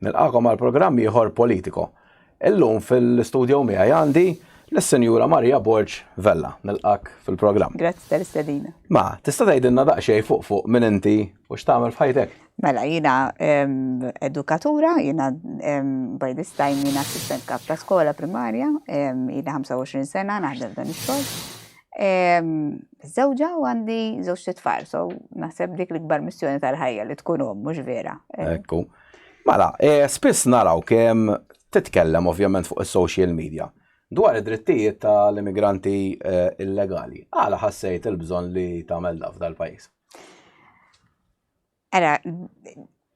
Nilqakom għal programm ieħor Politico. Illum fil-studio miegħi għandi l-Sinjura Marija Borġ Vella. Nilqak fil-programm. Grazzi tal-istedina. Ma, tista' tgħidilna daqsxejn fuq minn inti u x'tagħmel f'ħajtek? Mela, jiena edukatura, jiena by this time jiena assistent kap ta' skola primarja, jiena 25 sena naħdem dan ix-xogħol. Żewġa u għandi żewġ tfal, so naħseb dik l-ikbar missjoni tal-ħajja li tkun mhux vera. Ekku. Mela, spiss naraw kemm titkellem ovvjament fuq is-social media dwar id-drittijiet tal-immigranti illegali. Għala ħassejt il-bżonn li tagħmel da f'dal pajjiż? Ara,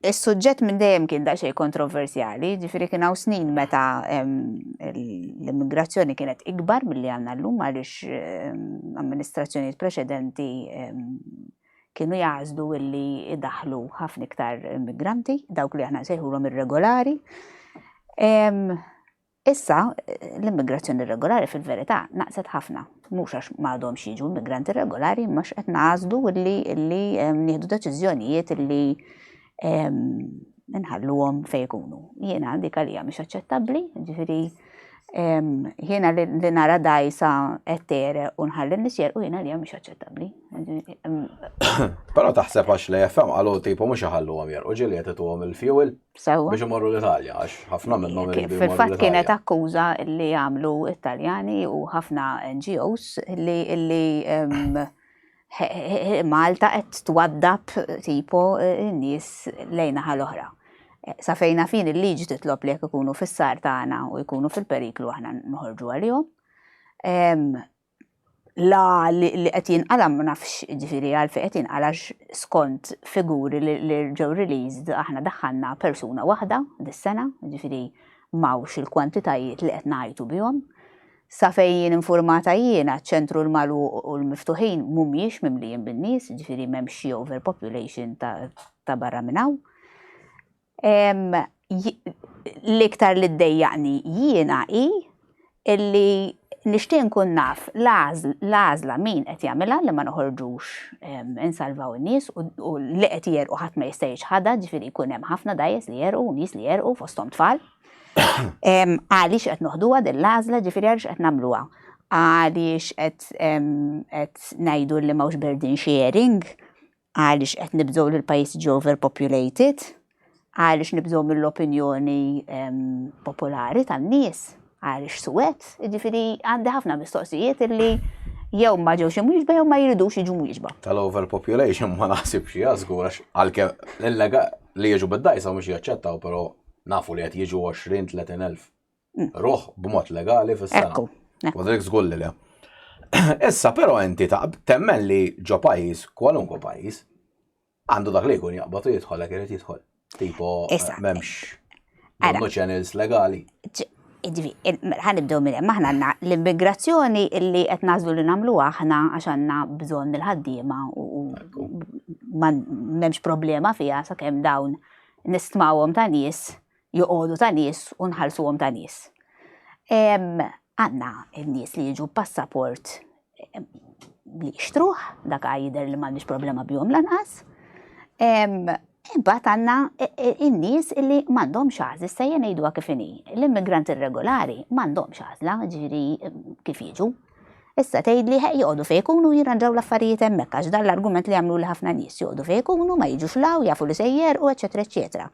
is-suġġett minn dejjem kien daqsxejn kontroversjali, ġifieri kien hawn snin meta l-immigrazzjoni kienet ikbar milli għandna llum għaliex amministrazzjonijiet preċedenti kienu jażlu illi idaħlu ħafna iktar immigranti, dawk li aħna nsejħulhom irregolari. Issa l-immigrazzjoni irregolari fil-verità naqset ħafna, mhux għax m'għadhomx jiġu immigranti irregolari, imma qed nagħżlu illi nieħdu deċiżjonijiet illi nħalluhom fejn ikunu. Jiena dik għalija mhix aċċettabbli, ġifieri jiena li nara dajsa ettere u nħalli n-nies jerqu jiena li mhix aċċettabbli. Però taħseb għax li FM qalu tipo mhux iħalluhom jerqu ġieli qed ituhom il-fuel biex imorru l-Italja għax ħafna minnhom iridu jmorru l-Italja. Fil-fatt kienet akkuża li jagħmlu Italjani u ħafna NGOs li Malta qed twaddab tipo n-nies lejn naħa l-oħra. Sa fejna fin il-liġi titlob li jekk ikunu fis-sar tagħna u jkunu fil-periklu aħna noħorġu għalihom. La li qed jinqala ma nafx ġifieri għalfejn qed jinqala skont figuri li ġew released aħna daħħalna persuna waħda dis-sena, ġifieri m'hawnx il-kwantitajiet li qed ngħidu bihom. Sa fejn informata jiena ċ-ċentru l-magħluq u l-miftuħin mhumiex mimlijin bin-nies, ġifieri m'hemmx xi overpopulation ta' barra minn hawn. L-iktar li ddejjaqni jiena hi illi nixtieq nkun naf l-għażla min qed jagħmilha li ma noħorġux insalvaw in-nies u li qed jerqu ħadd ma jista' jiġħadha, ġifieri jkun hemm ħafna dgħajjes li jerqu u nies li jerqu fosthom tfal. Għaliex qed noħduha din l-għażla ġifieri għaliex qed nagħmluha. Għaliex qed ngħidu li m'hawnx burden sharing, għaliex qed nibżgħu li l-pajjiż ġie overpopulated, għaliex nibżgħu mill-opinjoni popolari tan-nies, għaliex suwed, ġifieri għandi ħafna mistoqsijiet illi jew ma ġewx imwieġba jew ma jridux jiġu mwieġba. Tal-overpopulation ma naħsibx żgur għax għalkemm li jiġu bid-dgħajsa mhux jaċċettaw, però nafu li qed jiġu 20-30 elf ruħ b'mod legali fis-sena. U dik żgur li le. Issa però inti temmen li ġo pajjiż, kwalunkwe pajjiż, għandu dak li jkun jaqbad u jidħol hekk irid jidħol. Tipo, m'hemmx channels legali. Ħanibdew minn hemm aħna għandna l-immigrazzjoni illi qed nażlu li nagħmluha aħna għax għandna bżonn il-ħaddiema u m'hemmx problema fiha sakemm dawn nistmawhom ta' nies, joqogħdu ta' nies u nħallsuhom ta' nies. Għandna n-nies li jiġu passaport li jixtruh, dak jidher li m'għandix problema bihom lanqas. Imbagħad għandna n-nies illi m'għandhomx għażla, issa jien ngħiduha kif inhi. L-immigranti irregolari m'għandhomx għażla, ġifieri kif jiġu. Issa tgħidli joqogħdu fejn ikunu jirranġaw l-affarijiet hemmhekk għax dan l-argument li jagħmlu li ħafna nies joqogħdu fejn ikunu ma jiġux law jafu li se jerqu eċetera eċetera.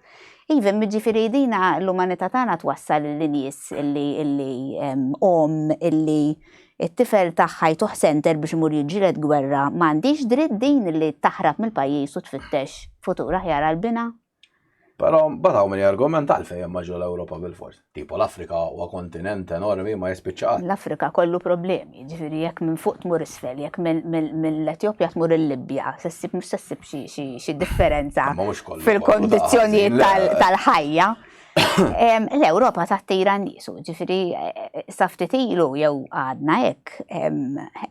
Even ġifieri dina l-umanità tagħna twassal lin-nies illi illi it-tifel tagħha jtuħ center biex imur jiġġieled gwerra m'għandix dritt din li taħrab mill-pajjiż u tfittex futur aħjar għall-bina. Però bataw min argument għalfejn hemm ġol Ewropa bil-fors. Tipo l-Afrika huwa kontinent enormi ma jispiċċa. L-Afrika kollu problemi, ġifieri jekk minn fuq tmur isfel, jekk mill-Etjopja tmur il-Libja, sessib mhux sessib xi differenza fil-kondizzjonijiet tal-ħajja. L-Ewropa tattira n-nies, ġifieri sa ftit ilu jew għadna hekk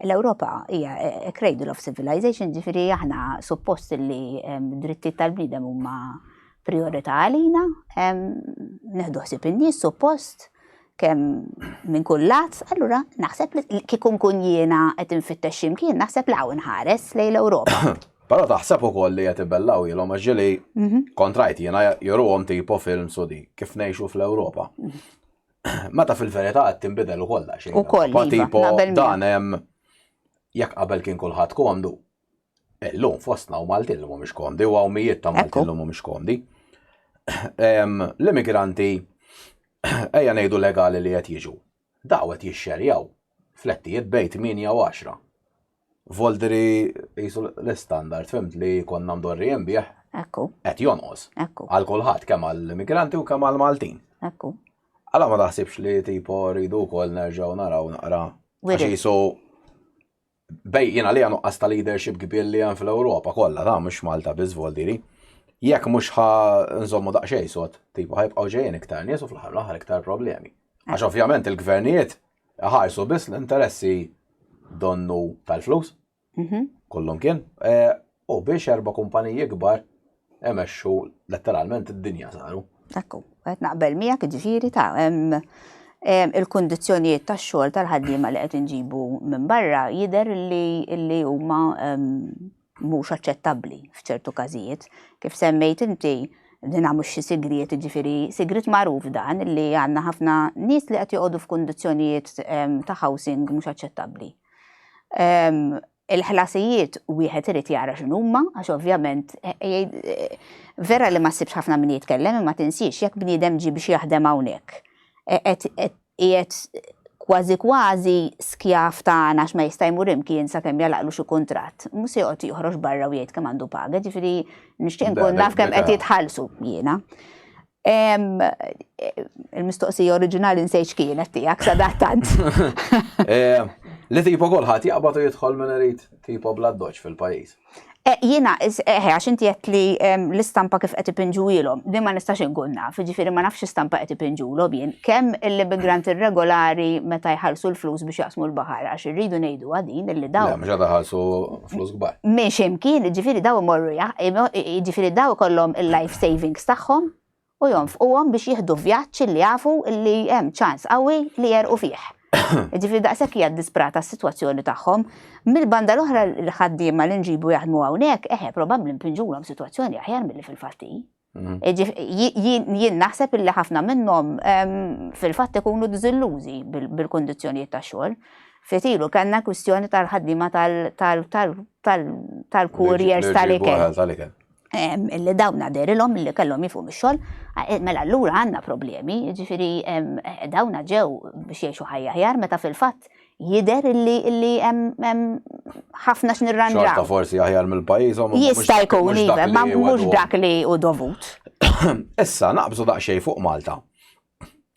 l-Ewropa hija cradle of civilization, ġifieri aħna suppost li drittijiet tal-bniedem huma priorità għalina, neħdu ħsieb in-nies suppost kemm minn kull lat, allura naħseb li kieku nkun jiena qed infittex x'imkien naħseb li hawn inħares lejn l-Ewropa. Però taħseb ukoll li qed ibellaw ilhom ġili kontrajt jiena juruhom tipo film sodi kif ngħixu fl-Ewropa. Meta fil-verità qed tinbidel ukoll xejn. Ukoll tipo dan hemm jekk qabel kien kulħadd komdu. Illum fostna u Malti l mhumiex komdi u għawmijiet ta' Malti l mhumiex komdi. L-immigranti ejja ngħidu legali li qed jiġu. Daw qed jixxerjaw flettijiet bejn 8 u 10. Voldri jisu l-istandard fimt li konna mdorri jinbieħ qed jonqos. Għal kulħadd kemm għall-immigranti u kemm għall-Maltin. Alla ma taħsibx li tipo rridu wkoll nerġgħu naraw naqra għax jisu bej jiena li għanu ta' leadership kbir li għan fl-Ewropa kollha ta' mhux Malta biss Voldiri. Jekk mhux nżommu daqsxejn sod, tipo ħajbqgħu ġejjin iktar nies u fl-aħħar iktar problemi. Għax ovvjament il-gvernijiet ħarsu biss l-interessi donnu tal-flus, kollhom kien, u biex 4 kumpaniji kbar emexxu letteralment id-dinja saru. Ekku, qed naqbel miegħek ġifieri ta' il-kundizzjonijiet tax-xogħol tal-ħaddiema li qed inġibu minn barra jidher li huma mhux aċċettabbli f'ċertu każijiet. Kif semmejt inti din mhux xi sigriet, ġifieri sigriet magħruf dan li għandna ħafna nies li qed joqogħdu f'kundizzjonijiet ta' housing mhux aċċettabbli. Il-ħlasijiet wieħed irid jara x'inhuma għax ovvjament vera li ma ssibx ħafna min jitkellem imma tinsiex jekk bniedem ġi biex jaħdem hawnhekk. Qiegħed kważi skjaf tagħna għax ma jista' jmur imkien sakemm jalaqlu xi kuntratt. Mhux se joqgħod joħroġ barra u jgħid kemm għandu paga, ġifieri nixtieq nkun naf kemm qed jitħallsu jiena. Il-mistoqsija oriġinali nsejx kienet tiegħek sadattant. Li tipo kulħadd jaqbad u jidħol minn irid tipo bla doċ fil-pajjiż. Jiena, għax inti qed li l-istampa kif qed ipinġuhilhom, din ma nistax inkun naf, ġifieri ma nafx istampa qed ipinġulhom jien. Kemm l-immigranti irregolari meta jħallsu l-flus biex jaqsmu l-baħar għax irridu ngħidu għadin illi daw. Mhux qed iħallsu flus kbar. Mhix imkien, ġifieri daw imorru ġifieri daw ikollhom il-life savings tagħhom u jonfquhom biex jieħdu vjaġġ li jafu li hemm ċans qawwi li jerqu fih. Ġifieri daqshekk hija disprata s-sitwazzjoni tagħhom. Mill-banda l-oħra l-ħaddiema li nġibu jaħdmu hawnhekk, probabbli npinġulhom sitwazzjoni aħjar milli fil-fatt hi. Jien naħseb illi ħafna minnhom fil-fatt ikunu diżillużi bil-kundizzjonijiet tax-xogħol. Fetilu kellna kwistjoni tal-ħaddiema tal-couriers tal-ikel. Illi dawna derilhom illi kellhom jifhmu mix-xogħol, mela allura għandna problemi, ġifieri dawna ġew biex jgħixu ħajja aħjar meta fil-fatt jidher illi hemm ħafna x'nirranġaw. Xorta forsi aħjar mill-pajjiż jista' jkun iva, ma mhux dak li hu dovut. Issa naqbżu daqsxejn fuq Malta.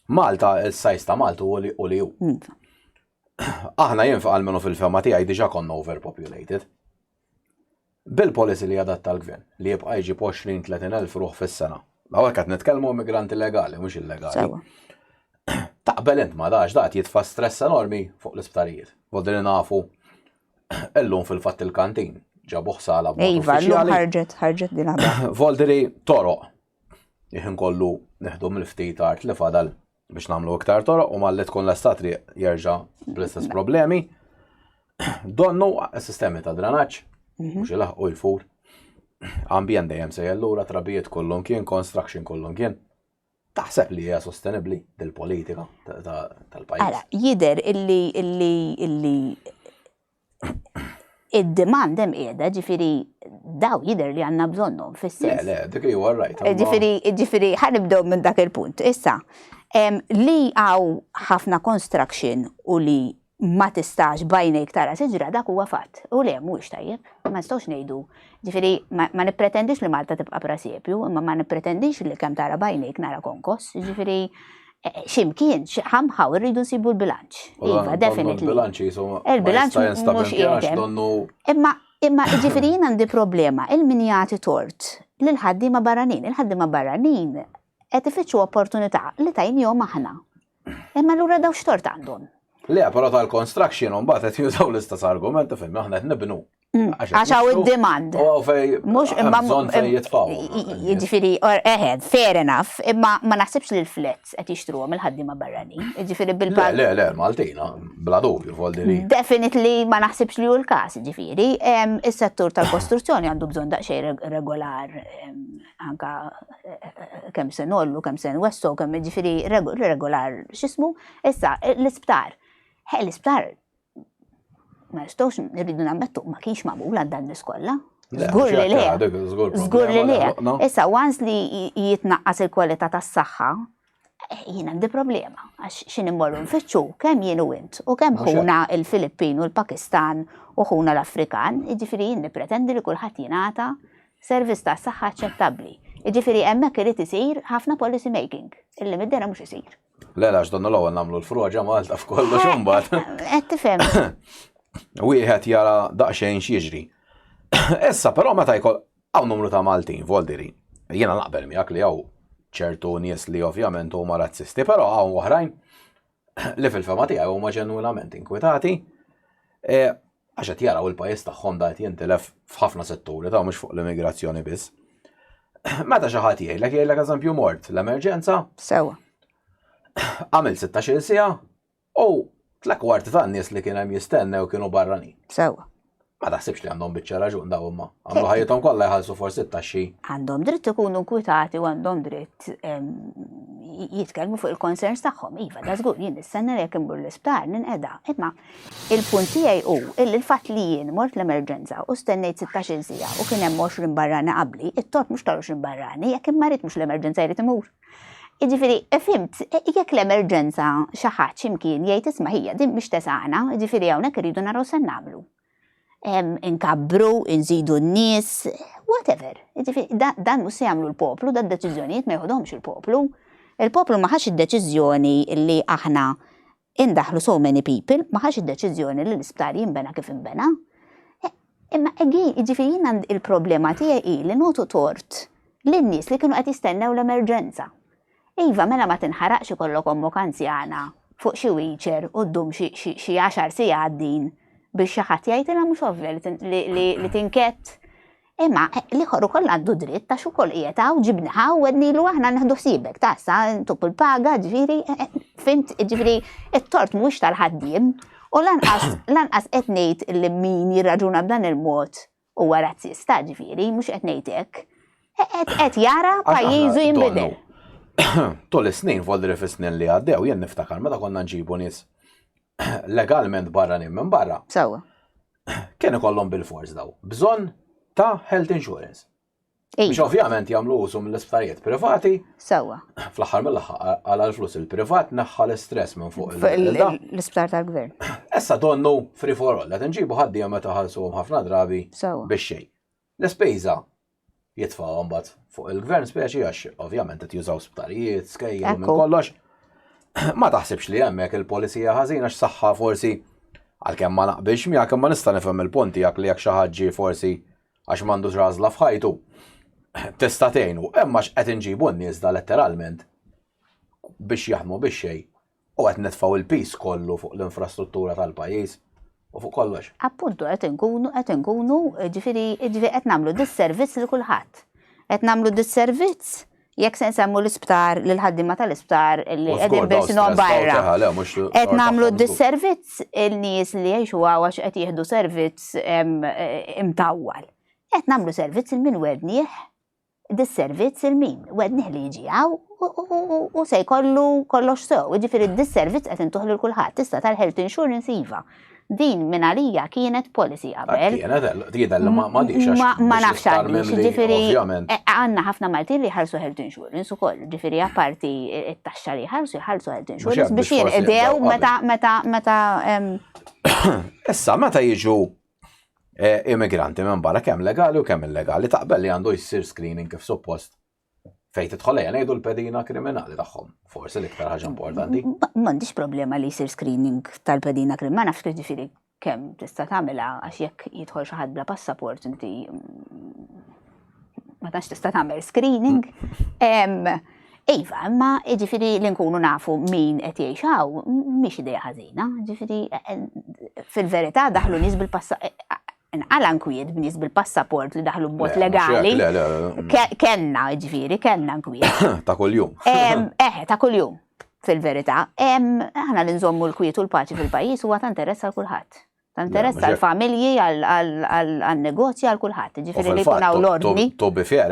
Malta, is-sajs ta' Malta u li hu. Aħna jinfaq minnu fil-fema tiegħi diġà konna overpopulated. Bil-policy li adatta l-gvern li jibqa' jġib 20-30,000 ruħ fis-sena. Hawnhekk qed nitkellmu immigranti legali mhux illegali. Taqbel int ma dax daqt jitfa' stress enormi fuq l-isptarijiet. Voldri nafu illum fil-fatt il-kantin ġabu ħsala b'mod uffiċjali. Ħarġet din ħabba. Voldri toroq. Jien kollu neħdu mill-ftit art li fadal biex nagħmlu iktar toroq u malli tkun l-istat jerġa' bl-istess problemi. Donnu s-sistemi ta' drenaġġ. Mux il-ħu jfur. Ambjent dejjem se jellura trabijiet kollhom kien, construction kollhom kien. Taħseb li hija sostenibbli dil-politika tal-pajjiż. Ara, jidher illi id-demand hemm qiegħda, ġifieri daw jidher li għandna bżonnhom fis-sens. Le, dik huwa right. Ġifieri ħanibdew minn dak il-punt. Issa, li hawn ħafna construction u li ma tistax bajnejk tara siġra dak huwa fatt. U le mhuwiex tajjeb, ma nistgħux ngħidu. Ġifieri ma nippretendix li Malta tibqa' prasjepju, imma ma nippretendix li kemm tara bajnejk nara konkos. Ġifieri x'imkien ħamħaw irridu nsibu l-bilanċ. Iva, definitely. Il-bilanċ mhux qiegħed. Imma ġifieri jien għandi problema, il-min jagħti tort lill-ħaddiema barranin. Il-ħaddiema barranin qed ifittxu opportunità li tajnihom aħna. Imma allura daw x'tort għandhom. Le, però tal-construction mbagħad qed jużaw l-istess argument fehmm aħna qed nibnu. Għaxaw id-demand. Mux bżon fej jitfaw. Ġifiri, fair enough, imma ma naħsibx li l-flets qed jixtruhom il-ħaddiema barranin. Ġifiri bil-pag. Le, Maltina, bla dubju, Volderi. Definitely ma naħsibx li hu l-każ, ġifiri. Is-settur tal-kostruzzjoni għandu bżonn daqsxejn regolar anka kemm se nollu, kemm se nwessu, kemm ġifiri regolar x'ismu. Issa l-isptar. L-isptar ma nistgħux nirridu nammettu ma kienx magħmul għal dan niskolla. Żgur li le. Żgur li le. Issa once li jitnaqqas il-kwalità tas-saħħa, jien għandi problema għax x'in immorru nfittxu kemm jien u int u kemm ħuna il-Filippin u l-Pakistan u ħuna l-Afrikan, jiġifieri jien nippretendi li kulħadd jingħata servizz tas-saħħa aċċettabbli. Jiġifieri hemmhekk irid isir ħafna policy making, illi mid-dera mhux isir. Le, għax donna l-ewwel nagħmlu l-froġa Malta f'kollox imbagħad. Qed tifhem. Wieħed jara daqsxejn x'jiġri. Issa però meta jkoll hawn numru ta' Maltin, Volderi, jiena naqbel miegħek li hawn ċertu nies li ovvjament huma razzisti, però hawn oħrajn li fil-fema tiegħi huma ġenwinament inkwetati għax qed jaraw il-pajjiż tagħhom dat jintilef f'ħafna setturi ta' mhux fuq l-immigrazzjoni biss. Meta xi ħadd jgħidlek eżempju mort l-emerġenza. Sewa. Għamil 16-il siegħa u 3/4 tan-nies li kien hemm jistennew kienu barranin. Sewa. Ma taħsibx li għandhom biċċa raġun daw imma. Għamlu ħajjithom kollha jħallsu forsi t-taxxi. Għandhom dritt ikunu nkwitati u għandhom dritt jitkellmu fuq il-concerns tagħhom. Iva, da żgur jien nistenna li jekk imbur l-isptar ninqeda. Imma il-punt tiegħi hu il-fatt li jien mort l-emerġenza u stennejt 16-il siegħa u kien hemm 20 barrani qabli, it-tort mhux tal-20 barrani, jekk imma rid mhux l-emerġenza jrid imur. Jiġifieri, fimt, jekk l-emerġenza xi ħadd x'imkien jgħid isma' hija din mhix tesaqna, jiġifieri hawnhekk iridu naraw se nagħmlu. Inkabbru, nżidu n-nies, whatever. Jiġifieri dan mhux se jagħmlu l-poplu, dan deċiżjonijiet ma jieħodhomx il-poplu. Il-poplu ma ħax id-deċiżjoni li aħna indaħlu so many people, ma ħax id-deċiżjoni li l-isptar jinbena kif inbena. Imma again, jiġifieri jien il-problema tiegħi li nagħtu tort lin-nies li kienu qed jistennew l-emerġenza. Iva, mela ma tinħaraqx ikollok ommok anzjana fuq xi wheelchair quddum xi 10 sigħat din biex xi ħadd jgħidilha mhux ovvja li tinkett. Imma l-ieħor ukoll għandu dritt għax ukoll qiegħed hawn ġibniha u wednilu aħna neħdu ħsiebek tassa ntub il-paga ġifieri fimt ġifieri it-tort mhuwiex tal-ħaddiem u lanqas qed ngħid li min jirraġuna b'dan il-mod huwa razzista ġifieri mhux qed ngħid hekk. Qed jara pajjiżu jinbidel. Tul is-snin Volderi fis-snin li għaddew jien niftakar meta konna nġibu nies legalment barranin minn barra. Sewwa. Kien ikollhom bil-fors daw. Bżonn ta' health insurance. Biex ovvjament jagħmlu usu mill-isptarijiet privati. Sewwa. Fl-aħħar mill-aħħar għal l-flus il-privat naħħa l-istress minn fuq l-isptar tal-gvern. Issa donnu free for all, qed inġibu ħaddiem meta ħallsuhom ħafna drabi biex xejn. L-ispejża jitfgħu mbagħad fuq il-gvern speċi għax ovvjament qed jużaw sptarijiet, skejjel minn kollox. Ma taħsibx li hemmhekk il-polisija ħażina x'saħħa forsi għalkemm ma naqbilx miegħek imma nista' nifhem il-punt tiegħek li jekk xi ħadd ġie forsi għax m'għandux għażla f'ħajtu tista' tgħinu, imma x'qed inġibu n-nies da letteralment biex jaħdmu biex xejn u qed nitfgħu il-peace kollu fuq l-infrastruttura tal-pajjiż u fuq kollox. Appuntu qed inkunu ġifieri qed nagħmlu dis-servizz lil kulħadd. Qed nagħmlu dis-servizz jekk se nsemmu l-isptar lil ħaddiema tal-isptar li qegħdin bejsinhom barra. Qed nagħmlu dis-servizz il-nies li jgħixu għax qed jieħdu servizz imtawwal. Qed nagħmlu servizz il min wednieh dis-servizz il min wednieh li jiġi hawn u se jkollu kollox sew. Jiġifieri dis-servizz qed intuħ lil kulħadd. Tista' tal-health insurance iva. Din minn għalija kienet policy qabel. Kienet ma diċ ma nafx għaliex, ġifieri għandna ħafna Maltin li jħallsu health insurance ukoll, ġifieri apparti t-taxxa li jħallsu health insurance biex jinqdew meta Issa meta jiġu immigranti minn barra kemm legali u kemm illegali taqbel li għandu jsir screening kif suppost. Fejn tidħol ngħidu l-pedina kriminali tagħhom, forsi l-iktar ħaġa importanti. M'għandix problema li jsir screening tal-pedina kriminali, ma nafx kif ġifieri kemm tista' tagħmilha għax jekk jidħol xi ħadd bla passaport inti ma tantx tista' tagħmel screening. Iva, imma ġifieri li nkunu nafu min qed jgħix hawn mhix idea ħażina, ġifieri fil-verità daħlu nies bil-passaport. inqala nkwiet b'nies bil-passaport li daħlu b'mod legali. Kenna, ġifieri, kenna nkwiet. Ta' kuljum. Ta' kuljum, fil-verità. Aħna li nżommu l-kwiet u l-paċi fil-pajjiż huwa ta' interess għal kulħadd. Ta' interess għal familji, għal negozji, għal kulħadd. Ġifieri li jkun hawn l-ordni. Tobbi fier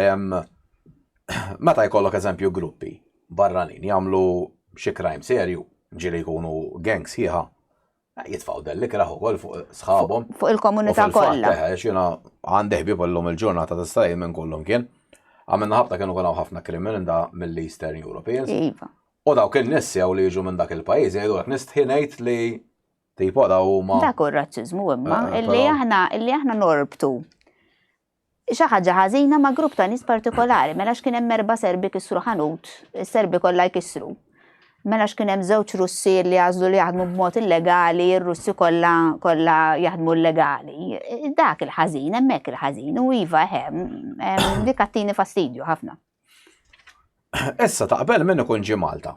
meta jkollok eżempju gruppi barranin jagħmlu xi crime serju, ġieli jkunu gangs sieħa, jitfgħu dell-ikraħ ukoll fuq sħabhom. Fuq il-komunità kollha. Jiena għandi ħbieb illum il-ġurnata tista' minn kollhom kien. Għamilna ħabta kienu kien ħafna kriminali mill-Eastern Europeans. U dawk in-nies jew li jiġu minn dak il-pajjiż jgħidulek nistħi ngħid li tipo daw huma. Dak hu r-razziżmu imma illi aħna norbtu xi ħaġa ħażina ma' grupp ta' nies partikolari, mela x'kien hemm 4 Serbi kisru ħanut, is-Serbi kollha jkissru. Mela x'kien hemm żewġ Russi li għażlu li jaħdmu b'mod illegali, ir-Russi kollha jaħdmu illegali. Dak il-ħażin, hemmhekk il-ħażin u iva dik għattini fastidju ħafna. Issa taqbel minn ikun ġie Malta.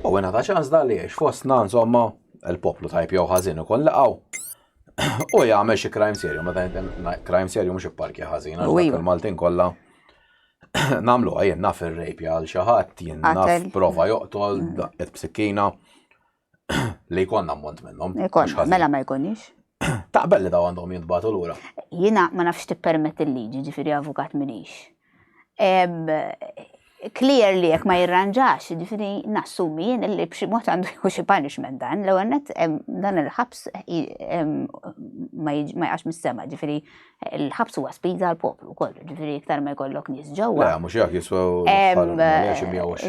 U ingħata ċans da li fostna insomma il-poplu tajb jew ħażin ikun laqgħu. U jagħmel xi crime serju, meta crime serju mhux ipparkja ħażin, għax il-Maltin kollha nagħmluha jien naf ir-rejpja għal xi ħadd, jien naf prova joqtol daqqet b'sikkina li jkollna ammont minnhom. Mela ma jkunx. Taqbel li daw għandhom jintbagħtu lura. Jiena ma nafx tippermetti l-liġi, ġifieri avukat minix. Clear li jekk ma jirranġax, ġifieri nassumi jien li b'xi mod għandu jkun xi punishment dan, l-ewwel nett dan il-ħabs ma jqax mis-sema, ġifieri il-ħabs huwa spiża għall-poplu kollu, ġifieri iktar ma jkollok nies ġewwa. Le, mhux jekk jiswew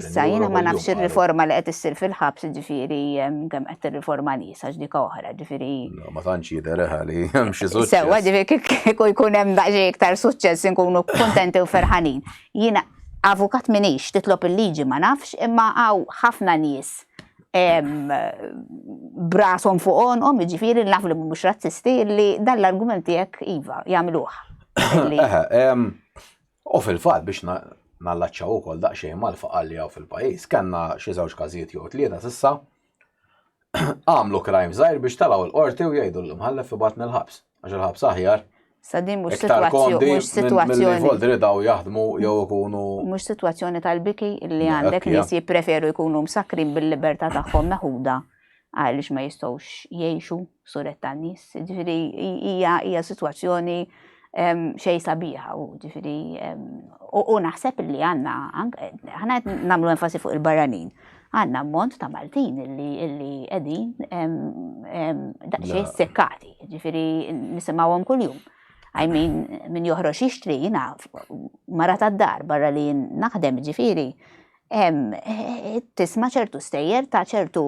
issa jiena ma nafx ir-riforma li qed issir fil-ħabs, ġifieri kemm qed tirriforma nies għax dik oħra, ġifieri. Ma tantx jidher li hemm xi suċċess. Sewwa ġifieri kieku jkun hemm daqsxejn iktar suċċess inkunu kuntenti u ferħanin. Jiena avukat minix titlob il-liġi ma nafx, imma għaw ħafna nies brasom fuqhom, jiġifieri naf li mhumiex razzisti li dan l-argument tiegħek iva jagħmluh. U fil-fatt biex nallaċċaw ukoll daqsxejn mal-faqal li hawn fil-pajjiż, kellna xi żewġ każijiet jew tlieta s'issa għamlu crime żgħir biex talgħu l-qorti u jgħidu l-imħallef ibatna l-ħabs, għax il-ħabs aħjar. Sadin mhux sitwazzjoni. Mill-foldi daw jaħdmu jew ikunu. Mhux sitwazzjoni tal-biki li għandek nies jippreferu jkunu msakrin bil-libertà tagħhom meħuda għaliex ma jistgħux jgħixu suret tan-nies. Ġifieri hija sitwazzjoni xejn sabiħa u ġifieri u naħseb li għandna aħna qed nagħmlu enfasi fuq il-barranin. Għandna ammont ta' Maltin illi qegħdin daqsxejn sekkati, ġifieri nisimgħuhom kuljum. Min joħroġ jixtri jiena mara tad-dar barra li naħdem ġifieri tisma' ċertu stejjer ta' ċertu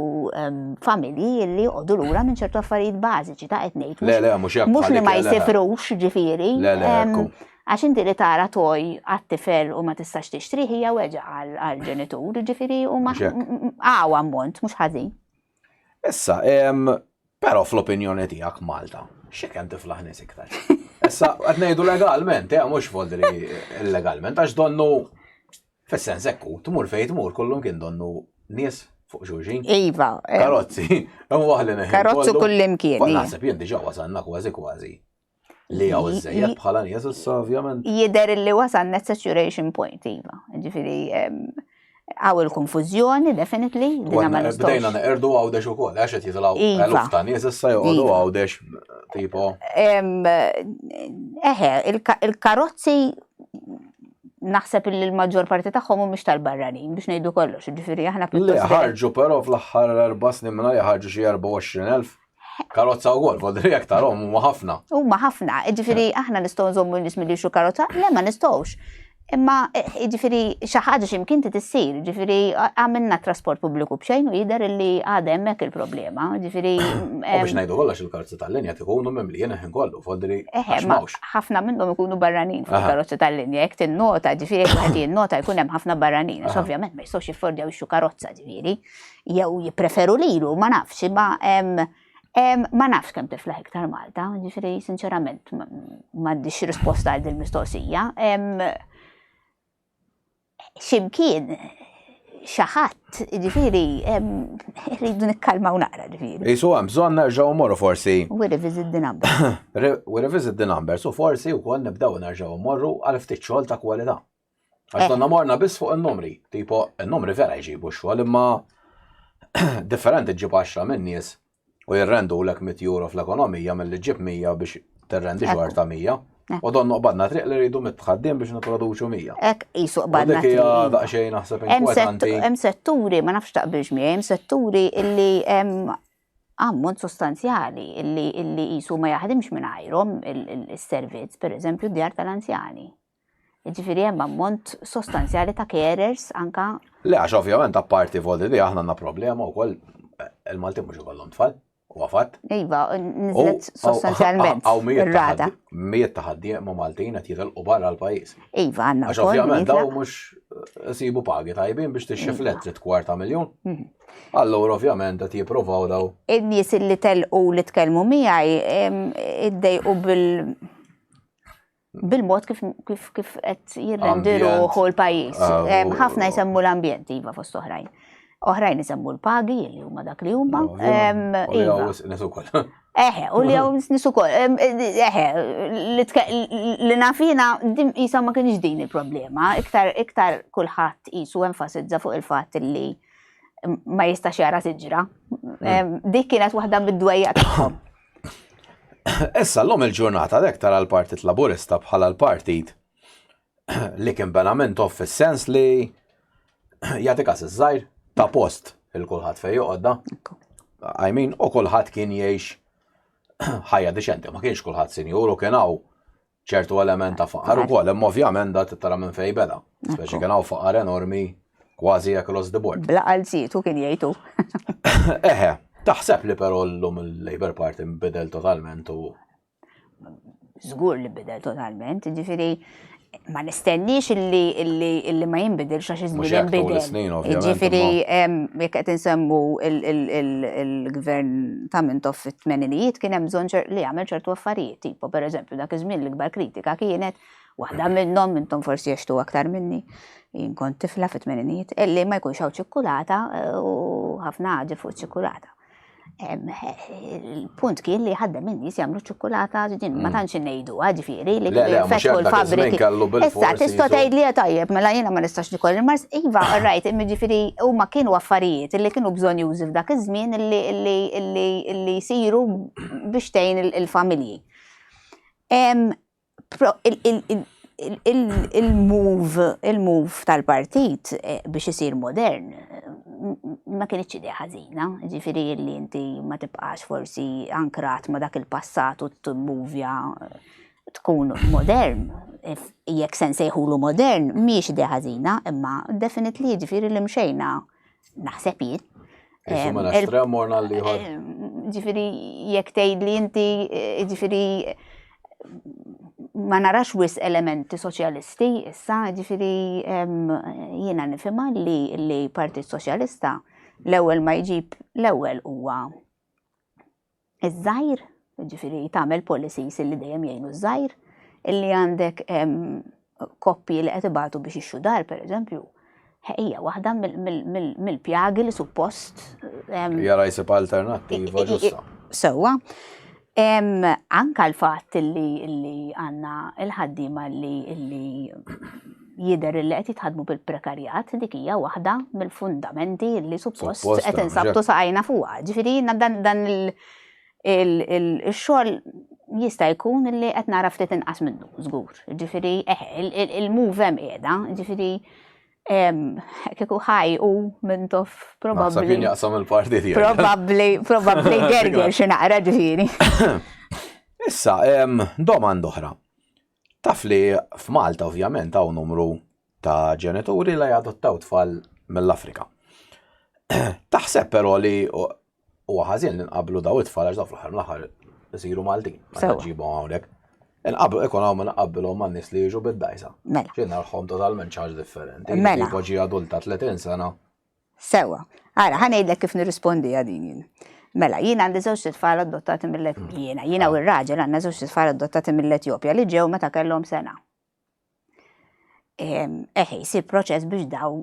familji li jqogħdu lura minn ċertu affarijiet bażiċi ta' qed ngħid. Mhux li ma jsifrux ġifieri. Għax inti li tara toj għat-tifel u ma tistax tixtri hija weġa' għall-ġenitur, ġifieri u għaw ammont mhux ħażin. Issa, però fl-opinjoni tiegħek Malta, x'kemm tiflaħ nies iktar. Issa qed ngħidu legalment, mhux foldi illegalment, għax donnu fis-sens hekk tmur fejn tmur kollhom kien donnu nies fuq xulxin. Iva. Karozzi, hemm waħli neħi. Karozzi kullimkien. Naħseb jien diġà wasalna kważi. Li għaw iż-żejjed bħala nies issa ovvjament. Jidher li wasalna saturation point, iva. Ġifieri għaw il-konfużjoni, definitely. Bdejna neqerdu għawdex ukoll, għax qed jitilgħu eluf ta' nies issa joqogħdu għawdex tipo. Il-karozzi naħseb li l-maġġor parti tagħhom mhumiex tal-barranin biex ngħidu kollox, ġifieri aħna pjuttost. Li ħarġu però fl-aħħar 4 snin minn ħarġu xi 24,000 karozza wkoll, fodri aktarhom huma ħafna. Huma ħafna, ġifieri aħna nistgħu nżommu nies milli jixtru karozza, le ma nistgħux. Imma ġifieri xi ħaġa x'imkien tissir, ġifieri għamilna trasport pubbliku b'xejn u jidher li għadha hemmhekk il-problema, ġifieri. U biex ngħidu kollox il-karozzi tal-linja ikunu mimlijin ħin kollu, fodri għax ħafna minnhom ikunu barranin fil-karozzi tal-linja, jekk tinnota, ġifieri jekk jinnota jkun hemm ħafna barranin, għax ovvjament ma jistgħux jiffordjaw jixtru karozza, ġifieri, jew jippreferu lilu, ma nafx, ma nafx kemm tiflaħ iktar Malta, ġifieri sinċerament m'għandix risposta għal din il-mistoqsija. Ximkien xaħat, ġifiri, rridu nikkalmaw naqra ġifiri. Jisu għam, bżon nerġaw morru forsi. We revisit the numbers. We revisit the numbers, so forsi u kol nibdaw nerġaw morru għal ftit xogħol ta' kwalità. Għax donna morna biss fuq il-numri, tipo il-numri vera jġibu xogħol, imma differenti ġib 10 minn nies u jirrendu l-ek 100 euro fl-ekonomija mill-li ġib 100 biex terrendi xwar ta' 100. U donnu qbadna triq li rridu mitħaddim biex niproduċu 100. Ek, jisu qbadna triq. Dik hija daqsxejn naħseb importanti. Hemm setturi, ma nafx taqbilx miegħi, hemm setturi illi hemm ammont sostanzjali illi jisu ma jaħdimx mingħajrhom is-servizz, pereżempju d-djar tal-anzjani. Jiġifieri hemm ammont sostanzjali ta' carers anka. Le għax ovvjament apparti volidi aħna għandna problema wkoll il-Malti mhux ikollhom tfal. U għafat? Iva, nizlet sostanzjalment. Għaw miet taħaddiem ma' Maltin għat jitilqu barra l-pajis. Iva, għanna. Għax ovvjament daw mux sibu pagi tajbin biex t-xiflet ¾ Allura ovvjament għat jiprovaw daw. Id-nies li telqu li tkellmu miegħi iddejqu bil-mod kif qed jirrendiru l-pajis. Ħafna jsemmu l-ambjent, iva fost oħrajn. Oħrajn nisemmu l-pagi, li huma dak li huma. U li għaw nisu kol. Li nafina, jisa ma kienx din il-problema. Iktar kulħadd jisu enfasizza fuq il-fat li ma jistax jara tiġra. Dik kienet waħda mid-dwejja tagħhom. Issa l-lum il-ġurnata dek tara l-Partit Laburista bħala l-partit li kien benament off fis-sens li jagħti każ iż-żgħir ta' post il-kulħadd fejn joqgħodda. I mean, u kulħadd kien jgħix ħajja diċenti, ma kienx kulħadd sinjur u kien hawn ċertu element ta' faqar ukoll, imma ovvjament da tara minn fejn beda. Speċi kien hawn faqar enormi kważi across the board. Blaqal situ kien jgħidu. Eħe, taħseb li però llum il-Labour Party nbidel totalment u. Żgur li nbidel totalment, ġifieri ma nistennix illi ma jinbidilx għax iż-żmien jinbidel. Ġifieri jekk qed insemmu il-gvern ta' Mintoff fit-tmeninijiet kien hemm bżonn li jagħmel ċertu affarijiet, tipo pereżempju dak iż-żmien l-ikbar kritika kienet waħda minnhom intom forsi jextu aktar minni. Jien kont tifla fit-tmeninijiet illi ma jkunx hawn ċikkulata u ħafna ħaġa fuq ċikkulata. Il-punt kien li ħadda minn nies jagħmlu ċokkolata ġdin ma tantx ngħidu ġifieri li fetħu l-fabriki. Issa tista' tgħidli tajjeb mela jiena ma nistax nikol il-mars iva rajt imma ġifieri huma kienu affarijiet illi kienu bżonn jużi f'dak iż-żmien illi jsiru biex tgħin il-familji. Il-move tal-partit biex isir modern ma kienx idea ħażina, ġifieri li inti ma tibqax forsi ankrat ma dak il-passat u t-movja tkun modern. Jekk se nsejħulu modern, mhijiex idea ħażina, imma definitely ġifieri li mxejna naħseb jien. Insomma l-estrem morna li ħor. Ġifieri jekk tgħidli inti ġifieri ma narax wis elementi soċjalisti, issa ġifieri jiena nifhimha li Partit Soċjalista l-ewwel ma jġib l-ewwel huwa iż-żgħir, ġifieri tagħmel policies li dejjem jgħinu żgħir, illi għandek koppji li qed ibagħtu biex ixxu dar pereżempju. Hija waħda mill-pjagi li suppost jara jsib alternattiva ġusta. Sewwa. Anka l-fatt li għanna il-ħaddima li jider li qed jitħadmu bil-prekarjat dik hija waħda mill-fundamenti li suppost qed insabtu saqajna fuqha. Ġifieri dan il-xogħol jista' jkun li qed nara ftit inqas minnu żgur. Ġifieri il-move hemm qiegħda, ġifieri kieku ħaj u Mintoff probabbli. Kien jaqsam il-partit Probabbli gerger xi naqra ġifieri. Issa, domanda oħra. Taf li f'Malta ovvjament hawn numru ta' ġenituri li jadottaw tfal mill-Afrika. Taħseb però li huwa ħażin li nqablu daw it-tfal għax daw fl-aħħar mill-aħħar isiru Maltin. Ma ġibhom hawnhekk. Ikun hawn naqabbilhom man nies li jiġu bid-dajsa. Mela. X'inna rħom totalment ċaġ differenti. Mela. Ġi adulta 30 sena. Sewwa. Ara ħanejdlek kif nirrispondi għadin jien. Mela, jiena għandi żewġ tfal adottati jiena u r-raġel għandna żewġ tfal adottati mill-Etjopja li ġew meta kellhom sena. Jsir proċess biex daw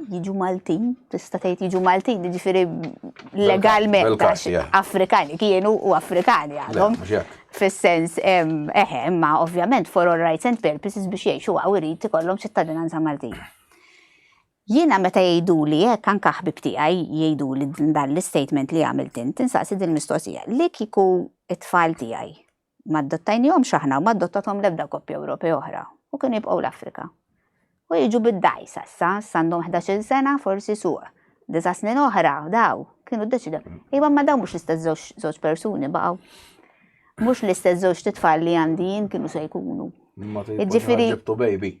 jiġu Maltin, tista' tgħid jiġu Maltin, jiġifieri legalment Afrikani kienu u Afrikani għadhom. Fis-sens ma ovvjament for all rights and purposes biex jgħixu għaw irid ikollhom ċittadinanza Maltina. Jiena meta jgħiduli hekk anke ħbib tiegħi jgħiduli dan l-istatement li għamilt int, insaqsi din mistoqsija li kieku it-tfal tiegħi ma adottajnihomx aħna u ma adottathom l-ebda koppja Ewropea oħra u kienu jibqgħu l-Afrika. U jiġu bid-dajs issa, għandhom 11 sena forsi suq. 9 snin oħra daw kienu ddeċidew. Iva ma daw mhux l-istess żewġ persuni baqgħu. Mhux l-istess żewġ titfal li għandi jien kienu se jkunu. Jiġifieri ġibtu baby.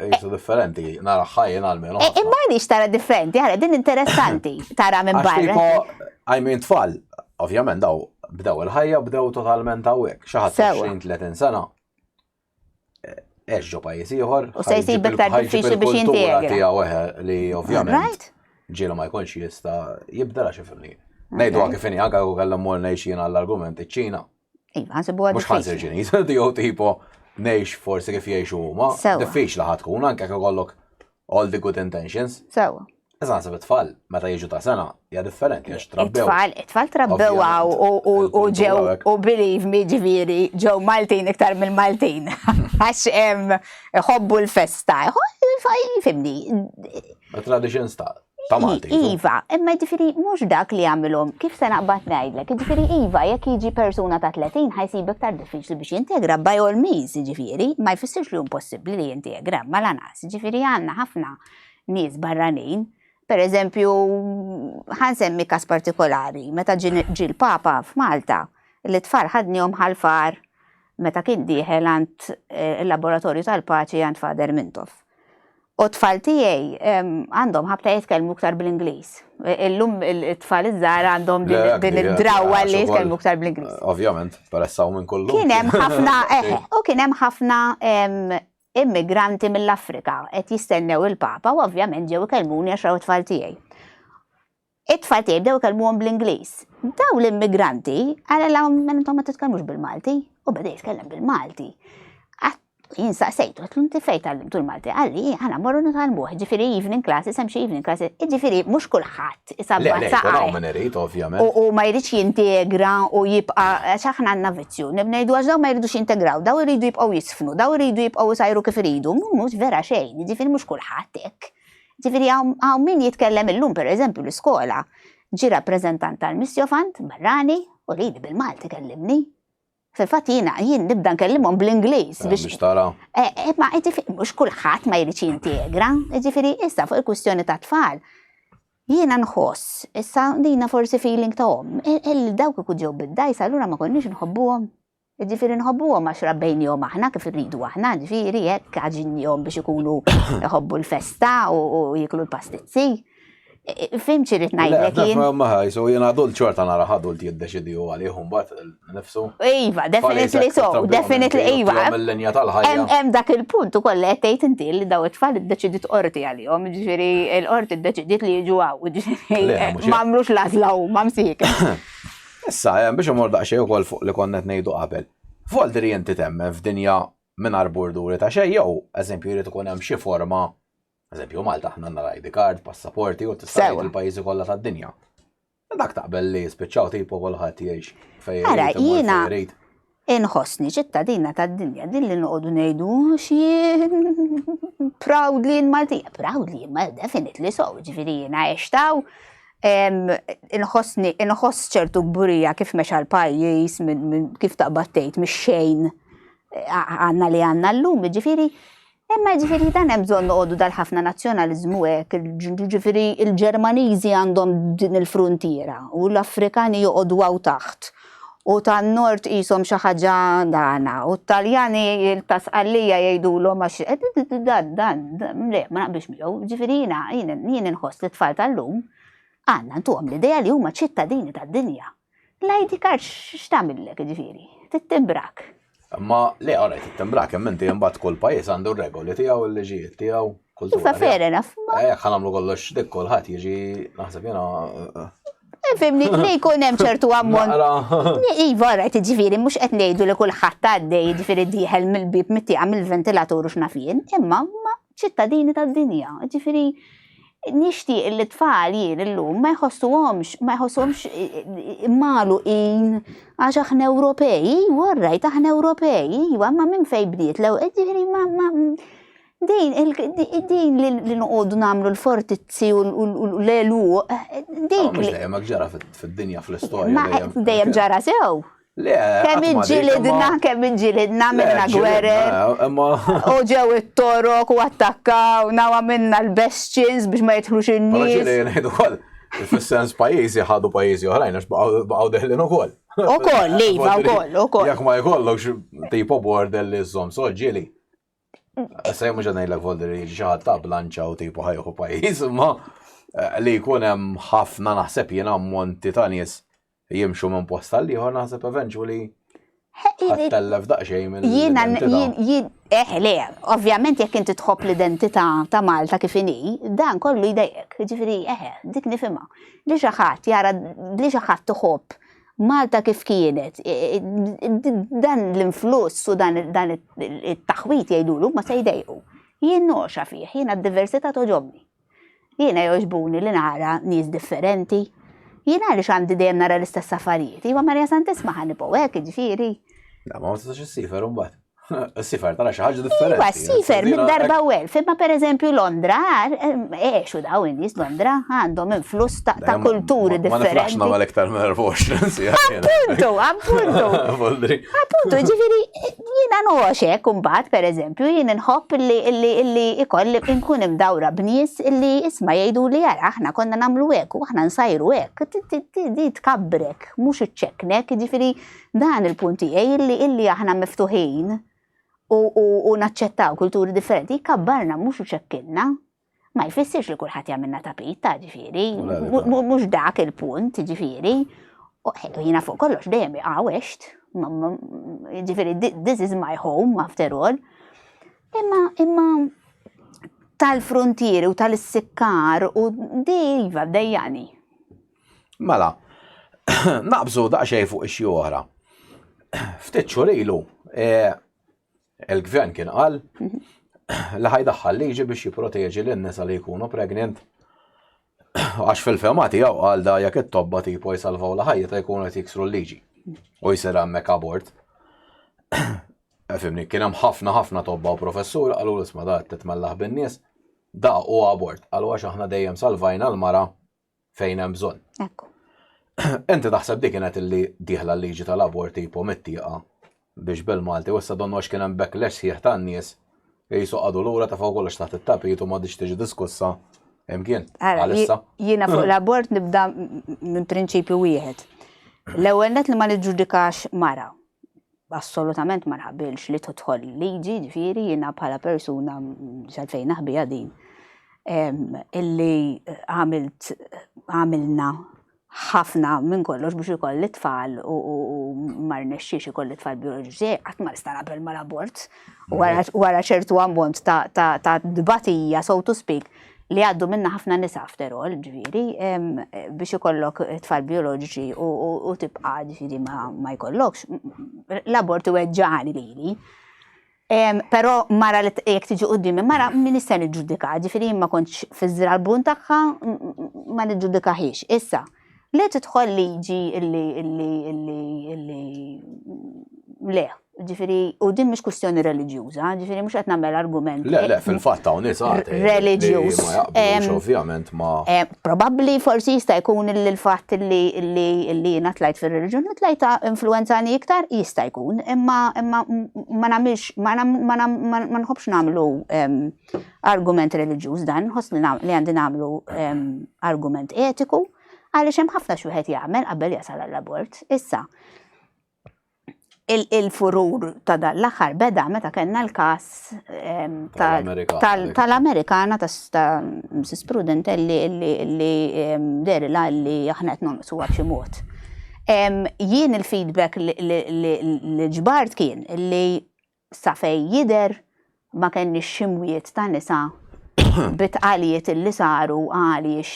Ejsu differenti, nara ħajjen għal-menu. Imma għaliex tara differenti, għara din interessanti tara minn barra. Għajmin tfal, ovvjament daw bdew il-ħajja, bdew totalment għawek. Xaħat 20-30 sena. Eġġu pajis ieħor. U se jsib iktar diffiċli biex jintegra. Tiegħu li ovvjament ġielu ma jkunx jista' jibdela xi fil-li. Ngħidu għak kifini anke u kellhom mol ngħixin għall-argument iċ-Ċina. Iva, nsibuha diffiċli. Mhux ħansir Ċiniż, jew tipo ngħix forsi kif jgħixu huma. Diffiċli ħadd tkun anke jekk ikollok all the good intentions. Sewwa. Iżda naħseb it-tfal meta jiġu ta' sena hija differenti għax trabbew. It-tfal trabbew u ġew u believe me ġifieri ġew Maltin iktar mill-Maltin. Għax ħobbu l-festa. Fimni. Traditions ta' Maltin. Iva, imma ġifieri mhux dak li għamilhom kif se naqbad ngħidlek. Ġifieri iva jekk jiġi persuna ta' 30 ħajsib iktar diffiċli biex jintegra by all means, ġifieri ma jfissirx li impossibbli li jintegra ma lanqas. Ġifieri għandna ħafna nies barranin. Per eżempju, ħansemmi kas partikolari, meta ġi l-Papa f'Malta, l-tfal ħadnihom ħalfar meta kien dieħel għand il-laboratorju tal-paċi għand Fader Mintov. U tfal tiegħi għandhom ħabta jitkellmu iktar bl-Ingliż. Illum it-tfal iż-żgħar għandhom din id-drawwa li jitkellmu iktar bl-Ingliż. Ovvjament, peressaw minn kollu. Kien hemm ħafna u kien hemm ħafna immigranti mill-Afrika qed jistennew il-Papa u ovvjament ġew ikellmuni għax raw it-tfal tiegħi. It-tfal tiegħi bdew ikellmuhom bl-Ingliż. Daw l-immigranti għalhom intom ma titkellmux bil-Malti u beda jitkellem bil-Malti. Jien saqsejtu qed inti fejn tallimtu l-Malti għalli aħna morru nitgħallmuh, ġifieri evening classes hemm xi evening classes, ġifieri mhux kulħadd isabbat saqaj. U ma jridx jintegra u jibqa' għax aħna għandna vizzju. Ngħidu għax daw ma jridux jintegraw, daw iridu jibqgħu jisfnu, daw iridu jibqgħu jsajru kif iridu, mhux vera xejn, ġifieri mhux kulħadd hekk. Ġifieri hawn min jitkellem illum pereżempju l-iskola ġie rappreżentant tal-Missjofant barrani u ridi bil-Malti kellimni. Fil-fatt jien nibda nkellimhom bl-Ingliż biex tara. Ma mhux kulħadd ma jridx jintegra, ġifieri issa fuq il-kwistjoni ta' tfal. Jiena nħoss, issa dina forsi feeling ta' dawk ikun ġew bid-dajs allura ma konniex nħobbuhom. Ġifieri nħobbuhom għax rabbejnihom aħna kif irridu aħna, ġifieri hekk għaġinihom biex ikunu jħobbu l-festa u jiklu l-pastizzi. Fim ċirrit ngħidlek jien. Maħaj, so jien adult ċorta nara adult jiddeċidiju għalihom bat nifsu. Iva, definitely so, definitely iva. Mill-linja tal-ħajja. Hemm dak il-punt ukoll qed tgħid inti li daw it-tfal iddeċidiet qorti għalihom, ġifieri l-qorti iddeċidiet li jiġu għaw, ġifieri m'għamlux l-għażla huma msik. Issa, biex imur daqsxejn ukoll fuq li konna qed ngħidu qabel. F'Volder inti temmen f'dinja mingħajr burduri ta' xejn jew eżempju jrid ikun hemm xi forma. Eżempju, Malta ħna għandna ID card, passaporti u tista' il-pajjiżi kollha tad-dinja. Dak taqbel li spiċċaw tipo kulħadd jgħix fejn. Ara jiena inħossni ċittadina tad-dinja din li noqogħdu ngħidu xi proudly Maltija. Proudly, ma definitely so, ġifieri jiena għextaw inħoss ċertu gburija kif mexa l-pajjiż kif taqbad tgħid mix-xejn għandna li għandna llum, ġifieri. Imma ġifieri dan hemm bżonn noqogħdu dal-ħafna nazzjonaliżmu hekk, ġifieri l-Ġermaniżi għandhom din il-fruntiera u l-Afrikani joqogħdu hawn taħt. U tan-Nord qishom xi ħaġa dana, u t-Taljani l-tasqallija jgħidulhom għax dan le ma naqbilx miegħu. Ġifieri jien inħoss li t-tfal tal-lum għandna ntuhom l-idea li huma ċittadini tad-dinja. L-ID card x'tagħmilek ġifieri? Tittimbrak. Ma le għarajt it-tembrak, jemminti jembat kull pajis għandu r-regoli tijaw, il-leġijiet tijaw, kultura. Ifa fair enough. Ħanamlu kollox dik kulħadd jiġi naħseb jena. Fimni, li jkun hemm ċertu ammont. Iva, rajt ġifieri mhux qed ngħidu li kulħadd għaddej ġifieri dieħel mill-bib mittieqa mill-ventilatur u x'nafien, imma ċittadini tad-dinja. Ġifieri nixtieq li tfal jien illum ma jħossuhomx magħluqin għax aħna Ewropej, warrajt aħna Ewropej, ma minn fejn bdiet ġifieri din li noqogħdu nagħmlu l-fortizzi u l-eluq, dik li dejjem ġara fid-dinja fl-istorja dejjem ġara sew. Kemm inġilidna minna gwerer, u ġew it-torok u attakkawna u għamilna l-bestjins biex ma jidħlux in-nies. Ġieli ngħidu wkoll, fis-sens pajjiżi ħadu pajjiżi oħrajn għax baqgħu deħlin ukoll. Ukoll, iva, ukoll. Jekk ma jkollokx tipo bordel li żżomm so ġieli. Issa mhux qed ngħidlek volder li xi ħadd ta' blanċa u tipo ħajħu pajjiż, imma li jkun hemm ħafna naħseb jiena ammonti ta' nies jimxu minn posta li ieħor naħseb eventually ħattellef daqsxejn minn le, ovvjament jekk inti tħobb l-identità ta' Malta kif inhi, dan kollu jdejjek. Ġifieri dik nifhimha. Li xi ħadd jara li xi ħadd tħobb Malta kif kienet, dan l-influss u dan it-taħwit jgħidulu ma se jdejqu. Jien noxa fih, jiena d-diversità toġobni. Jiena jogħġbuni li nara nies differenti. Jiena għaliex għandi dejjem nara l-istess affarijiet. Iva Marja Santisma ħanibgħu hekk ġifieri. Ma tistax issifer imbagħad. Is-sifer tara xi ħaġa differenti. Iva, sifer mid-darba ewwel. Imma pereżempju Londra, xu daw in-nies Londra għandhom influss ta' kulturi differenti. Ma niflax nagħmel iktar minn 24 sija. Appuntu, ġifieri jiena noxek imbagħad pereżempju jien inħobb illi ikolli nkun imdawra b'nies illi isma' jgħidu li jara aħna konna nagħmlu hekk u aħna nsajru hekk. Di tkabbrek, mhux iċċekknek, ġifieri dan il-punt tiegħi illi aħna miftuħin u naċċettaw kulturi differenti, kabbarna mhux ċekkilna. Ma jfissirx li kulħadd jagħmilna tapita, ġifieri, mhux dak il-punt, ġifieri. Jiena fuq kollox dejjem għawext, ġifieri this is my home after all. Imma tal-frontieri u tal-issikkar u dejva dejjani. Mela, naqbżu daqsxejn fuq ixi oħra. Ftit xhur ilu il-gvern kien qal li ħajdaħħal liġi biex jipproteġi lin-nisa li jkunu pregnant għax fil-fema tiegħu qal da jekk it-tobba tipo jsalvaw l-ħajja ta' jkunu qed jiksru l-liġi u jsir hemmhekk abort. Fimni, kien hemm ħafna tobba u professur qalu isma' da titmellaħ bin-nies da u abort qalu għax aħna dejjem salvajna l-mara fejn hemm bżonn. Inti taħseb dik kienet illi dieħla l-liġi tal-abort tipo mittieqa biex bil-Malti, u issa donnu għax kien hemm backlash sħiħ tan-nies jisuqgħu lura ta' fuq kollox taħt it-tapit u m'għadix tiġi diskussa imkien għalissa. Jiena fuq l-abort nibda minn prinċipju wieħed. L-ewwel net li ma niġġudikax mara. Assolutament ma nħabbilx li tidħol liġi, ġifieri jiena bħala persuna x'għalfejn naħbiha din illi għamilna ħafna minn kollox biex ikolli tfal u ma rnexxiex ikolli tfal bioloġiċi, qatt ma nista' naqbel mal-abort. Wara ċertu ammont ta' dibatija, so to speak, li għaddu minna ħafna nisa after all, ġifieri, biex ikollok tfal bioloġiċi u tibqa' ġifieri ma jkollokx. L-abort iweġġani lili. Però mara li jekk tiġi qudiemi mara min nista' niġġudika, ġifieri ma kontx fiżra l-bun tagħha ma niġġudikaħiex. Issa, li tidħol liġi illi le, ġifieri, u din mhix kwistjoni reliġjuża, ġifieri mhux qed nagħmel argument. Le, fil-fatt hawn nies reliġjuż. Ovvjament ma. Probabbli forsi jista' jkun il-fatt illi jiena tlajt fir-reliġjoni tlajt influenzani iktar jista' jkun, imma ma nagħmilx ma nħobbx nagħmlu argument reliġjuż dan, nħoss li għandi nagħmlu argument etiku għaliex hemm ħafna xi wieħed jagħmel qabel jasal għall-abort. Issa, il-furur ta' dan l-aħħar beda meta kellna l-każ tal-Amerikana ta' Mrs. Prudent li derila li aħna qed nonqsuha b'xi mod. Jien il-feedback li ġbart kien li sa fejn jidher ma kenniex ximwiet ta' nisa bitqalijiet illi saru għaliex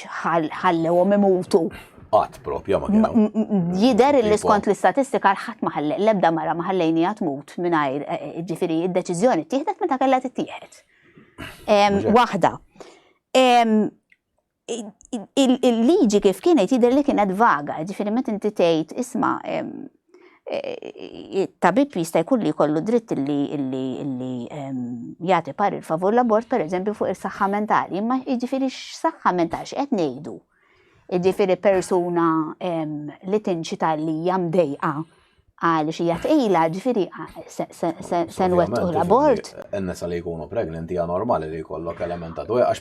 ħallewhom imutu. Qatt propja ma kienu. Jidher illi skont l-istatistika ħadd ma ħallej l-ebda mara ma ħallejniha tmut mingħajr ġifieri d-deċiżjoni ttieħdet meta kellha tittieħed. Waħda. il-liġi kif kienet jidher li kienet vaga, ġifieri meta inti tgħid isma' tabib jista' jkun li jkollu dritt li jagħti parir favur l-abort pereżempju fuq is-saħħa mentali, imma jiġifieri x'saħħa mentali x'qed ngħidu. Jiġifieri persuna li tinċita li hija mdejqa għaliex hija tqila, ġifieri se nwettqu l-abort. In-nisa li jkunu pregnanti hija normali li jkollok element ta' dwejqa għax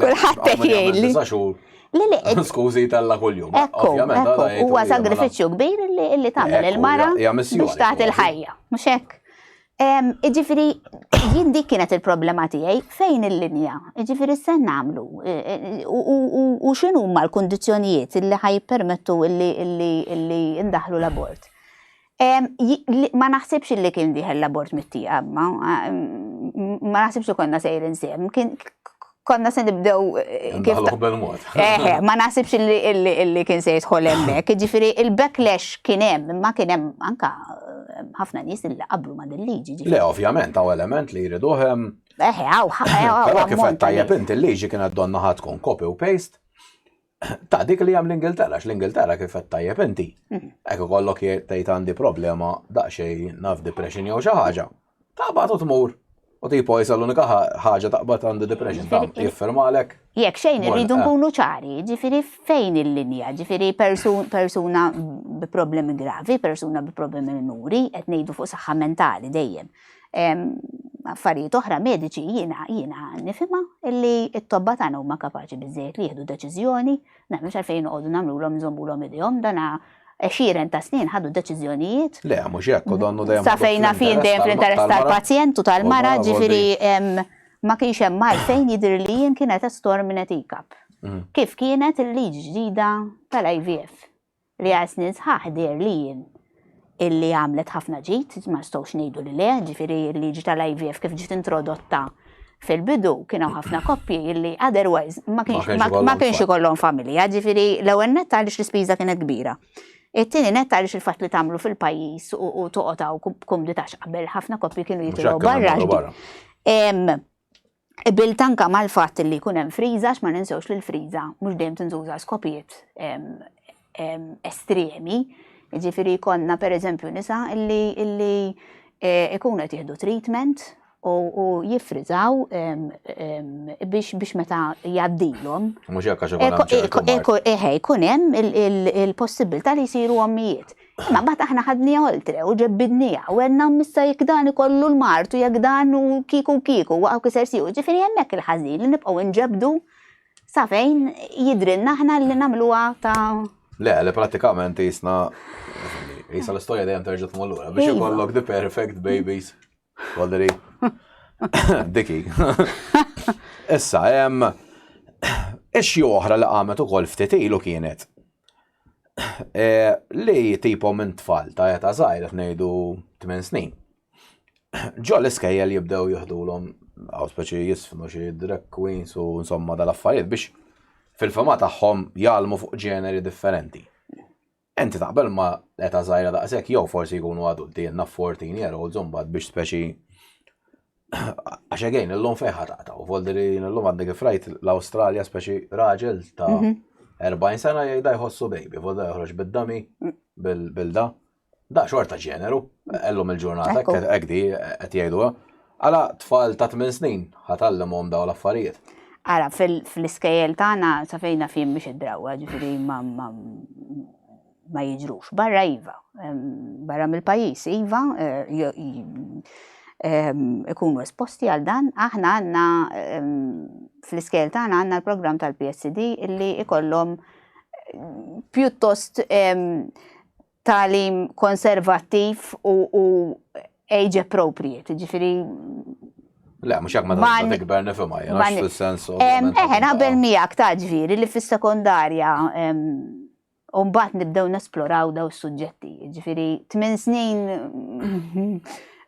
kulħadd jgħidli. Skużi tella kuljum. Huwa sagrifiċċju kbir li tagħmel il-mara biex tagħti il-ħajja, mhux hekk. Ġifieri jien dik kienet il-problema tiegħi fejn il-linja, ġifieri se nagħmlu u x'inhu huma l-kundizzjonijiet li ħajpermettu li ndaħlu l-abort. Ma naħsibx li kien diħel l-abort mit-tieqa, ma naħsibx konna sejrin sehem, konna se nibdew kif bil-mod. Ma naħsibx li kien se jidħol hemmhekk, ġifieri il-backlash kien hemm, imma kien hemm anke ħafna nies li qablu ma' din-liġi. Le, ovvjament hawn element li jriduh hemm. Però kif qed tajjeb inti l-liġi kienet donna ħadd tkun copy u paste ta' dik li hemm l-Ingilterra, l-Ingilterra kif qed tajjeb inti. Hekk ikollok tgħid għandi problema daqsxejn naf depression jew xi ħaġa. Taqbad u tmur. U tipo jisa l-unika ħaġa taqbad għandi depression ta' jiffirmalek. Jekk xejn irridu nkunu ċari, ġifieri fejn il-linja, ġifieri persuna bi problemi gravi, persuna bi problemi minuri, qed ngħidu fuq saħħa mentali dejjem. Affarijiet oħra mediċi jiena nifhimha illi t-tobba tagħna huma kapaċi biżżejjed li jieħdu deċiżjoni, nagħmlu x'għalfejn noqogħdu nagħmluhom nżommulhom idejhom dana 20 ta' snin ħadu deċiżjonijiet. Le, mhux hekk u donnu dejjem. Sa fejna fin dejjem fl-interess tal-pazjent u tal-mara, ġifieri ma kienx hemm fejn jidher li jien kienet storm in a teacup. Kif kienet il-liġi ġdida tal-IVF li għal snin sħaħ der li jien illi għamlet ħafna ġid, ma stgħux ngħidu li le, ġifieri l-liġi tal-IVF kif ġiet introdotta fil-bidu kienu ħafna koppji illi otherwise ma kienx ikollhom familja, ġifieri l-ewwel nett għaliex l-ispiża kienet kbira. It-tieni nett għaliex il-fatt li tagħmlu fil-pajjiż u toqgħu kumditax qabel ħafna koppji kienu jitilgħu barra. Bil-tanka mal-fatt li jkun hemm friża ma ninsewx li l-friża mhux dejjem tinżuża skopijiet estremi. Ġifieri konna pereżempju nisa illi ikunu qed jieħdu treatment u jiffriżaw biex meta jgħaddilhom. Mhux hekk jkun hemm il-possibilità li jsiru ommijiet. Imma mbagħad aħna ħadniha oltre u ġebbidniha u għedna missa jekk dan ikollu l-mart u jekk dan u kieku waqgħu kiser siju. Ġifieri hemmhekk il-ħażin li nibqgħu nġebdu sa fejn jidrilna aħna li nagħmluha ta' Le, prattikament jisna l-istorja dejjem terġa' tmur lura biex ikollok the perfect babies. Għaldri. Diki. Issa, ixxi oħra li għamet ukoll ftit ilu kienet. Li tipo minn tfal ta' jeta żgħir qed ngħidu 8 snin. Ġo l-iskejjel jibdew jieħdulhom għaw speċi jisfnu xi drag queens u insomma dal-affarijiet biex fil-fema tagħhom jgħalmu fuq ġeneri differenti. Enti taqbel ma eta żgħira daqshekk jew forsi jkunu adulti jenna 14 year olds imbagħad biex speċi għax again illum fejn ħataqtaw. Volderi illum għandek kif rajt l-Awstralja speċi raġel ta' 40 sena jgħidha jħossu baby, volda joħroġ bid-dami bil-da. Da xorta ġeneru, illum il-ġurnata hekk di qed jgħiduha. Għala tfal ta' 8 snin ħatallhomhom dawn l-affarijiet. Ara fl-iskejjel tagħna sa fejna fihom biex id-drawwa, ġifieri ma jiġrux. Barra iva, barra mill-pajjiż iva, ikunu esposti għal dan, aħna għandna fl-iskejjel tagħna għandna l-programm tal-PSD illi ikollhom pjuttost tagħlim konservattiv u age appropriate, ġifieri. Le, mhux hekk ma tikber nifhimha, għax fis-sens. Naqbel miegħek ta' ġifieri li fis-sekondarja u mbagħad nibdew nesploraw daw is-suġġetti. Ġifieri 8 snin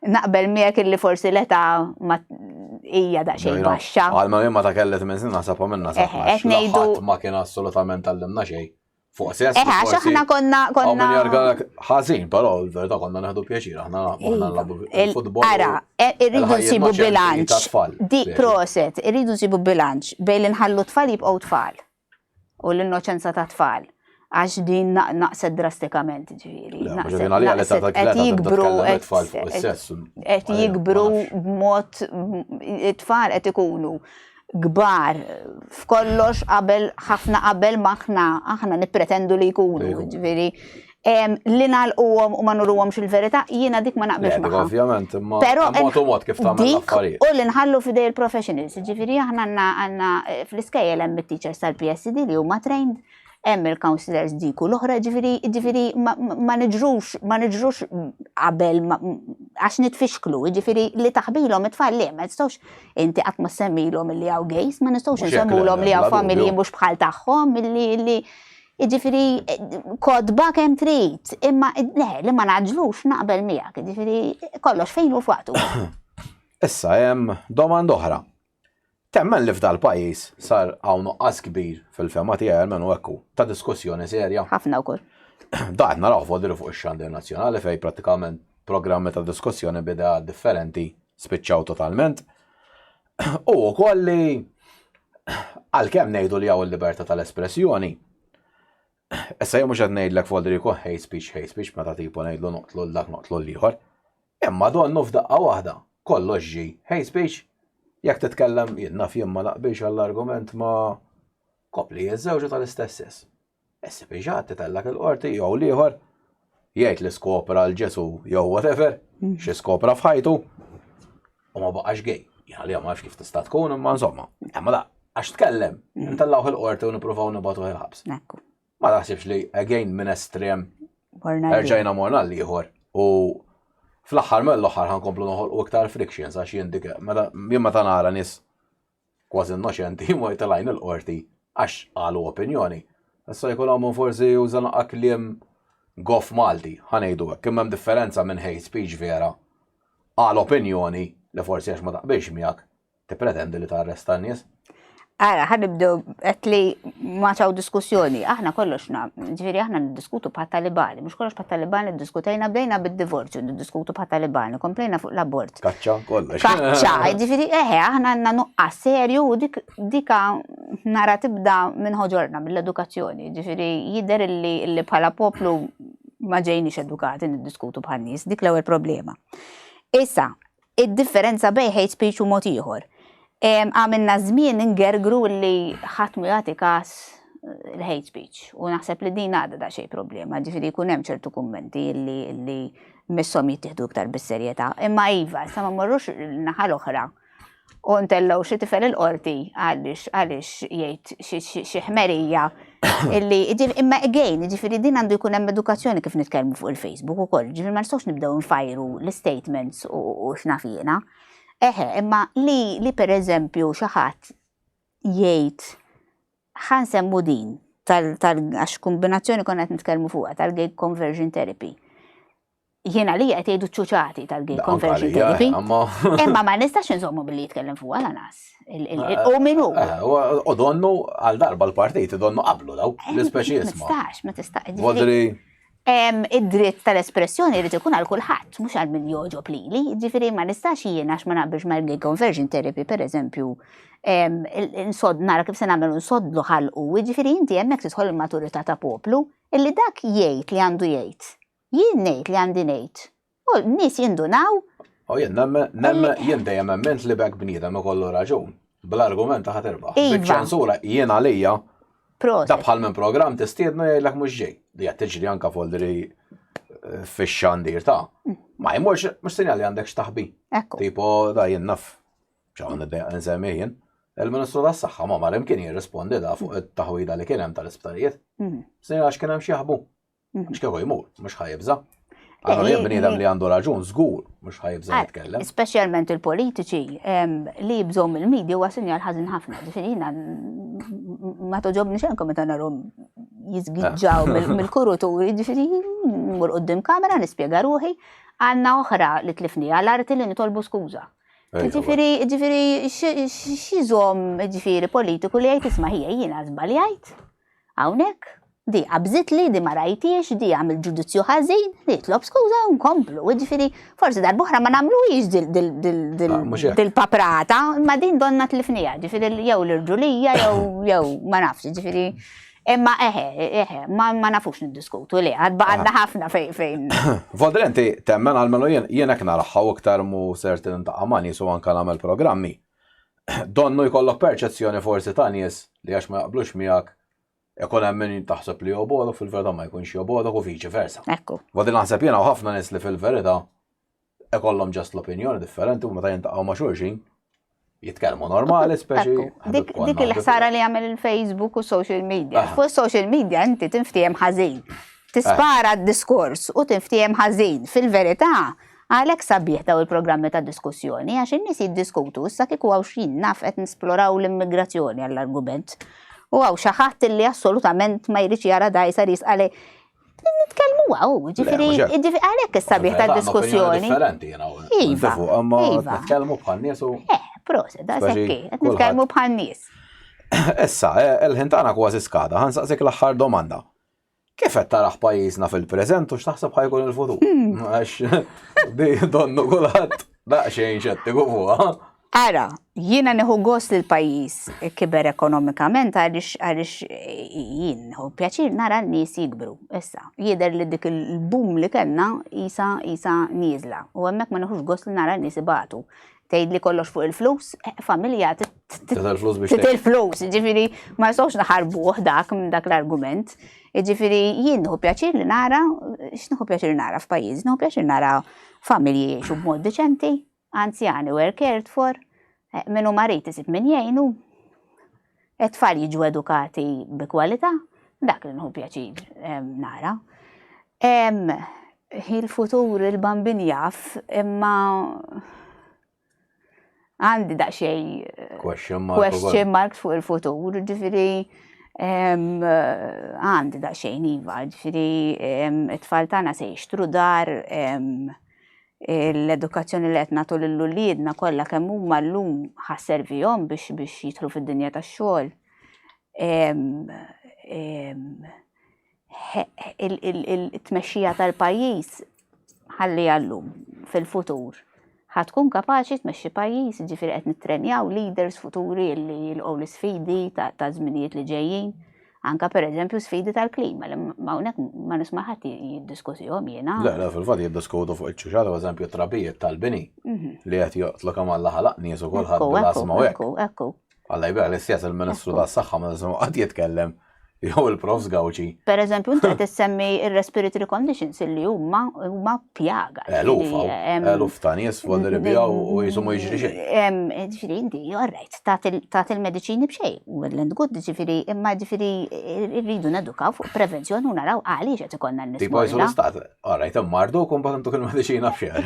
naqbel miegħek illi forsi l-età hija daqsxejn baxxa. Għalma jien ma ta' kellet 8 snin naħsebha minna saħħa. Ma kien assolutament tallimna xejn fuq sess. Għax aħna konna. Min jargalek ħażin, però l-verità konna naħdu pjaċir, aħna nlabu il-futbol. Ara, irridu nsibu bilanċ. Di proset, irridu nsibu bilanċ bejn li nħallu tfal jibqgħu tfal u l-innoċenza ta' tfal. Għax din naqset drastikament ġifieri. Qed jikbru b'mod it-tfal qed ikunu kbar f'kollox ħafna qabel ma aħna nippretendu li jkunu ġifieri. Li nagħlquhom u ma nurruhomx il-verità jiena dik ma naqbilx magħha. Ovvjament, imma mod kif tagħmel l-affarijiet. U li nħallu f'idej il-professionals, ġifieri aħna għandna fl-iskejjel hemm it-teachers tal-PSD li huma trained, hemm il-counselors diku l-oħra ġifieri ma niġrux qabel għax nitfixklu, ġifieri li taħbilhom it-tfal li ma nistgħux inti qatt ma semmilhom li hawn gejs, ma nistgħux insemmulhom li hawn familji mhux bħal tagħhom li ġifieri kodba kemm trid, imma li ma naġlux naqbel miegħek, ġifieri kollox fejn hu f'waqtu. Issa hemm domanda oħra. Temmen li f'dal pajjiż sar hawn nuqqas kbir fil-fema tiegħi almenu hekk ta' diskussjoni serja. Ħafna wkoll. Daħt naraw fodilu fuq ix-xandir nazzjonali fejn prattikament programmi ta' diskussjoni bidea differenti spiċċaw totalment. U wkoll li għalkemm ngħidu li hawn il-libertà tal-espressjoni. Issa jien mhux qed ngħidlek Foderico hate speech meta tipo ngħidlu noqtlu dak noqtlu l-ieħor. Imma donnu f'daqqa waħda kollox ġi hate speech. Jekk titkellem jien naf jien ma naqbilx għall-argument ma koppli jiż-żewġu tal-istess sess. Issi biġat titellak il-qorti jew l-ieħor jgħid li skopra l-ġesu jew whatever, xi skopra f'ħajtu u ma baqax gej. Jiena li ma nafx kif tista' tkun imma insomma. Imma għax tkellem, intellawh il-qorti u nippruvaw nibgħatuh il-ħabs. Ma taħsibx li again minn estrem erġajna morna l-ieħor u fl-aħħar mill-aħħar ħankomplu noħolqu iktar frictions għax jien dik jien meta nara nies kważi innoċenti ma jitilgħin il-qorti għax qalu opinjoni. Issa jkun hawn forsi juża naqra kliem goff Malti, ħanejdu hekk, kemm hemm differenza minn hate speech vera qal opinjoni li forsi għax ma taqbilx miegħek tippretendi li tarresta n-nies. Ara, ħanibdew qed li maċaw diskussjoni, aħna kollox ġifieri aħna niddiskutu bħat talibani, mhux kollox bħat talibani ddiskutejna bdejna bid-divorzju, niddiskutu bħat talibani, komplejna fuq l-abort. Kaċċa kollox. Kaċċa, ġifieri aħna għandna nuqqas serju u dika nara tibda minn ħoġorna mill-edukazzjoni, ġifieri jidher li bħala poplu ma ġejniex edukati niddiskutu bħal nies, dik l-ewwel problema. Issa, id-differenza bejn hate speech u mod ieħor. Għamilna żmien ingergru li ħadd mu jagħti każ il-hate speech u naħseb li din għadha da xejn problema, ġifieri jkun hemm ċertu kummenti li misshom jittieħdu iktar bis-serjetà. Imma iva, sa ma mmorrux naħa l-oħra u ntellgħu xi tifel il-qorti għaliex jgħid xi ħmerija illi imma again, ġifieri din għandu jkun hemm edukazzjoni kif nitkellmu fuq il-Facebook ukoll, ġifieri ma nistgħux nibdew nfajru l-statements u x'naf jiena. Imma li per eżempju xi ħadd jgħid ħansemmu din għax kombinazzjoni konna qed nitkellmu fuqha tal-gay conversion therapy. Jiena li qed jgħidu ċuċati tal-gay conversion therapy. Imma ma nistax insommu billi jitkellem fuqha lanas. U minnu. U donnu għal darba l-partit donnu qablu daw l-ispeċiżmu. Ma tistax. Id-dritt tal-espressjoni jrid ikun għal kulħadd, mhux għal min joġob lili, ġifieri ma nistax jien għax ma naqbilx mal-gay conversion therapy pereżempju nara kif se nagħmlu nsoddlu ħalqu, ġifieri inti hemmhekk tidħol il-maturità ta' poplu illi dak jgħid li għandu jgħid. Jien ngħid li għandi ngħid. U n-nies jindunaw. Jien dejjem emment li bekk bniedem ikollu raġun. Bl-argument ta' ħaterba'. Biċ-ċensura jien għalija da bħal minn programm tistiedna jgħidlek mhux ġej. Di qed tiġri anke Folderi fix-xandir ta' ma jmurx mhux sinjali għandek x'taħbi. Tipo da jien naf x'hawn nsemmi jien. Il-Ministru tas-Saħħa ma mar imkien jirrispondi da fuq it-taħwida li kien hemm tal-isptarijiet. Sinjali għax kien hemm xi jaħbu. X'kieku jmur, mhux ħajibża. Għallu jien bniedem li għandu raġun żgur mhux ħajibża jitkellem. Speċjalment il-politiċi li jibżgħu mill-medja huwa sinjal ħażin ħafna. Jiena ma toġobni xejn meta narhom jiżgiġġaw mill-kuruturi, ġifieri mmur quddiem kamera nispjega ruħi għandna oħra li tlifni għall-arti li nitolbu skuża. Ġifieri xi żomm ġifieri politiku li jgħid isma' jiena żbaljajt hawnhekk di qabżit li, di ma rajtiex, di għamil ġudizzju ħażin, nitlob skuża u nkomplu. Ġifieri forsi darb'oħra ma nagħmluhiex dil-paprata, ma din donna tlifnija, ġifieri jew l-irġulija jew ma nafx, ġifieri imma ma nafux niddiskutu li għad baqgħodna ħafna fejn. Vodri inti temmen għalmenu jien hekk naraħħaw iktar mu sertin intaqa' ma' nies u anke nagħmel programmi. Donnu jkollok perċezzjoni forsi ta' nies li għax ma jaqblux miegħek ikun hemm min taħseb li jobodok fil-verità ma jkunx jobodok u viċi versa. Ekku. Waddi naħseb jiena ħafna nies li fil-verità ikollhom ġast l-opinjoni differenti u meta jintaqgħu ma' xulxin jitkellmu normali speċi. Dik il-ħsara li jagħmel il-Facebook u social media. Fuq social media inti tinftiem ħażin. Tispara d-diskors u tinftiem ħażin. Fil-verità għalhekk sabiħ daw il-programmi ta' diskussjoni għax in-nies jiddiskutu issa kieku hawn xin naf qed nisploraw l-immigrazzjoni għall-argument. U għaw xaħat li assolutament ma jridx jara dajsa risqali nitkellmu għaw, ġifieri għalhekk is-sabiħ ta' diskussjoni. Differenti jiena. Imma nitkellmu bħal nies u. Proset, da sekki, qed nitkellmu bħal nies. Issa, il-ħin tagħna kważi skada, ħansaqsik l-aħħar domanda. Kif qed taraħ pajjiżna fil-preżent u x'taħseb ħajkun il-futur? Għax donnu kulħadd daqsxejn xettiku fuqha. Ara, jiena nieħu gost li l-pajjiż kiber ekonomikament għaliex jien nieħu pjaċir nara n-nies jikbru. Issa, jidher li dik il-boom li kellna isa nieżla. U hemmhekk ma nieħux gost li nara n-nies ibatu. Tgħid li kollox fuq il-flus, familja titil flus, ġifieri ma jistgħux naħarbuh dak l-argument. Ġifieri jien nieħu pjaċir li nara, x'nieħu pjaċir nara f'pajjiż, nieħu pjaċir nara familji jgħixu b'mod deċenti, anzjani were cared for, minnu marit isib min jgħinu, tfal jiġu edukati bi kwalità, dak li nieħu pjaċir nara. Il-futur il-bambin jaf, imma għandi daqsxejn question marks fuq il-futur, ġifieri għandi daqsxejn iva, ġifieri it-tfal tagħna se jixtru dar, l-edukazzjoni li qed nagħtu lill-uliedna kollha kemm huma llum ħasservihom biex jidħlu fid-dinja tax-xogħol. Il-tmexxija tal-pajjiż ħalli għallum fil-futur ħatkun kapaċi tmexxi pajjiż, ġifieri qed nittrenjaw leaders futuri li jilqgħu l-isfidi ta' żminijiet li ġejjin, anke pereżempju sfidi tal-klima li hawnhekk ma nisma' ħadd jiddiskutihom jiena. Le, fil-fatt jiddiskutu fuq iċ-ċuċata eżempju trabijiet tal-bini li qed joqtlu kemm Alla ħalaq nies u kulħadd bil-asma u hekk. Ekku. Alla jbieħ l-istess il-Ministru tas-Saħħa ma qatt jitkellem jew il-profs Gawċi. Pereżempju inti qed issemmi ir-respiratory conditions illi huma pjaga. Eluf ta' nies vulnerabbli u jisumu jiġri xejn. Ġifieri inti orrejt tagħti il-mediċini b'xejn, well and good, ġifieri imma ġifieri rridu nedukaw fuq prevenzjoni u naraw għaliex qed ikollna n-nies. Tipo jsu l-istat, orrejt immardu u mbagħad intuk il-mediċina b'xejn.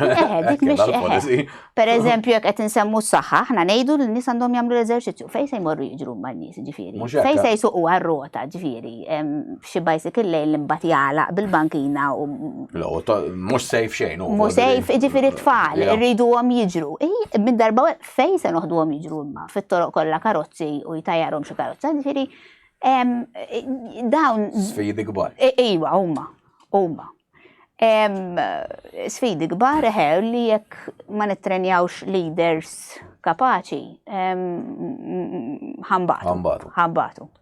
Dik mhix pereżempju jekk qed insemmu s-saħħa, aħna ngħidu li n-nies għandhom jagħmlu l-eżerċizzju, fejn se jmorru jiġru man-nies, ġifieri. Fejn se jsuqu għar-rota, ġifieri. F'xi bicycle lejn l-imbagħad jagħlaq bil-bankina u. Mhux sejf xejn. Mhux sejf, ġifieri t-tfal irriduhom jiġru. Mid-darba fejn se noħduhom jiġru imma fit-toroq kollha karozzi u jtajjarhom xi karozza, ġifieri dawn. Sfidi kbar. Iwa, huma. Sfidi kbar li jekk ma nittrenjawx leaders kapaċi ħambatu.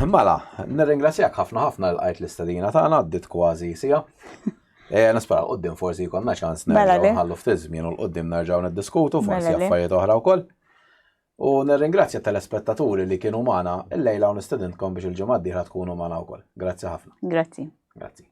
Mela, nirringrazzjak ħafna l-qajt l-istadina tagħna għaddit kważi sija. Nispera l-qoddim forsi jkollna ċans nerġgħu nħallu ftit żmien u l-qoddim nerġgħu niddiskutu forsi affarijiet oħra wkoll. U nirringrazzja telespettaturi li kienu magħna illejla u nistedintkom biex il-ġimgħa d-dieħla tkunu magħna wkoll. Grazzi ħafna. Grazzi.